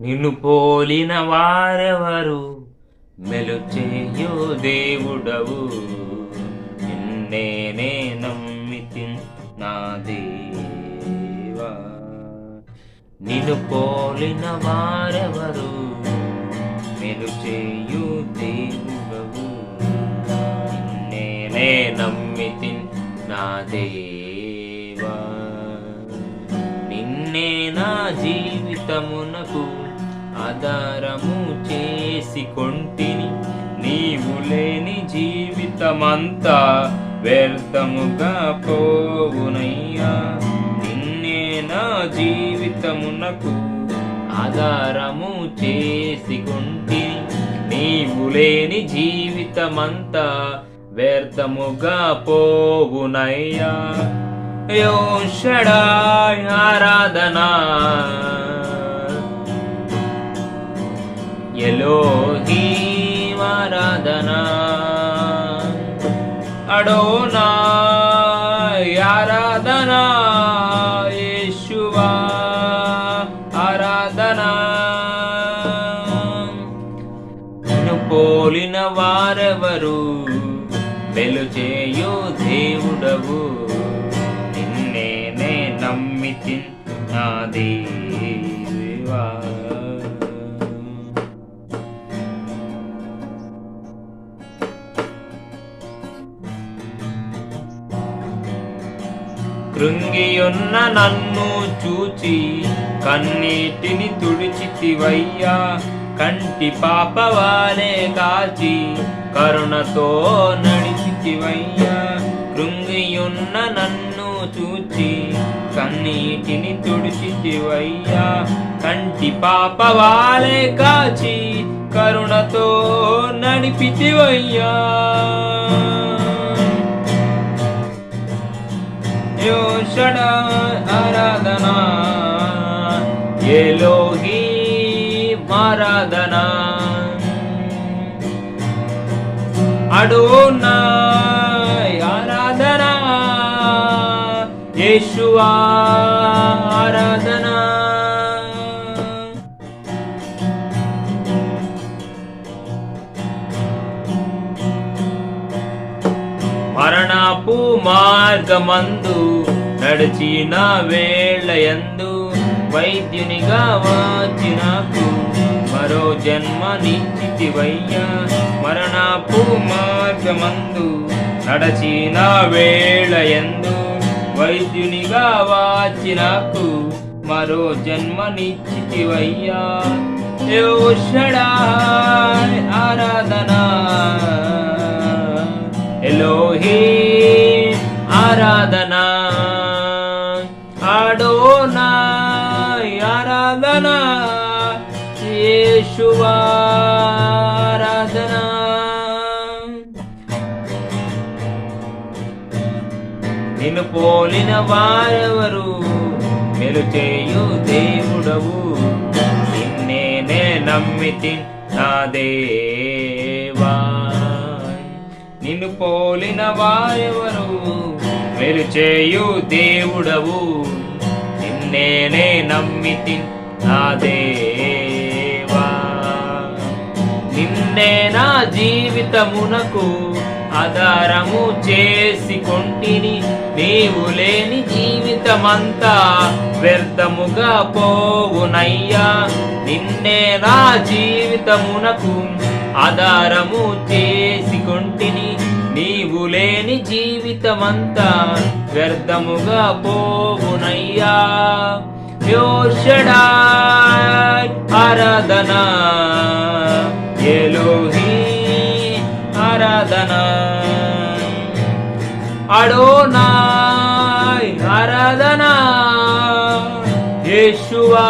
నిన్ను పోలిన వారెవరు, మెలుచేయు దేవుడవు. నిన్నేనే నమ్మితి నా దేవా. నిన్ను పోలిన వారెవరు, మెలుచేయు దేవుడవు. నిన్నేనే నమ్మితి నా దేవా. నిన్నే నా జీవితమునకు ఆధారము చేసి కొంటిని. నీవు లేని జీవితమంతా వ్యర్థముగా పోవునయ్యా. నిన్నే నా జీవితమునకు ఆధారము చేసి కొంటిని. నీవు లేని జీవితమంతా వ్యర్థముగా పోవునయ్యా. యో షడాయ్ ఆరాధనా, ఎలోహీం ఆరాధనా, అడోనాయ్ ఆరాధనా, యేషువా ఆరాధనా. నిన్ను పోలిన వారెవరు, వెలుచేయు దేవుడవు. నిన్నేనే నమ్మితి నా దేవా. కృంగియున్న నన్ను చూచి కన్నీటిని తుడిచితివయ్యా. కంటి పాపవాలే కాచి కరుణతో నడిచితివయ్యా. కృంగియున్న నన్ను చూచి కన్నీటిని తుడిచితివయ్యా. కంటి పాపవాలే కాచి కరుణతో నడిపితివయ్యా. యో షడాయ్ ఆరాధనా, ఎలోహీం ఆరాధనా, అడోనాయ్ ఆరాధనా, యేషువా ఆరాధనా. మరణపు మార్గమందు నడిచిన వేళయందు వైద్యునిగా వచ్చి నాకు మరో జన్మనిచ్చితివయ్యా. మరణపు మార్గమందు నడచిన వేళయందు వైద్యునిగా వచ్చి నాకు మరో జన్మనిచ్చితివయ్యా. యో షడాయ్ ఆరాధనా, ఎలోహీం ఆరాధనా, అడోనాయ్ ఆరాధనా, యేషువా ఆరాధనా. నిన్ను పోలిన వారెవరు, మెలుచేయు దేవుడవు. నిన్నేనే నమ్మితి నా దేవా. నిన్ను పోలిన వారెవరు, మెలుచేయు దేవుడవు. నిన్నేనే నమ్మితి నా దేవా. నిన్నే నా జీవితమునకు ఆధారము చేసి కొంటిని. నీవు లేని జీవితమంతా వ్యర్థముగా పోవునయ్యా. నిన్నే నా జీవితమునకు ఆధారము చేసి కొంటిని. నీవు లేని జీవితమంతా వ్యర్థముగా పోవునయ్యా. యో షడాయ్ ఆరాధనా, ఎలోహీం ఆరాధనా, అడోనాయ్ ఆరాధనా, యేషువా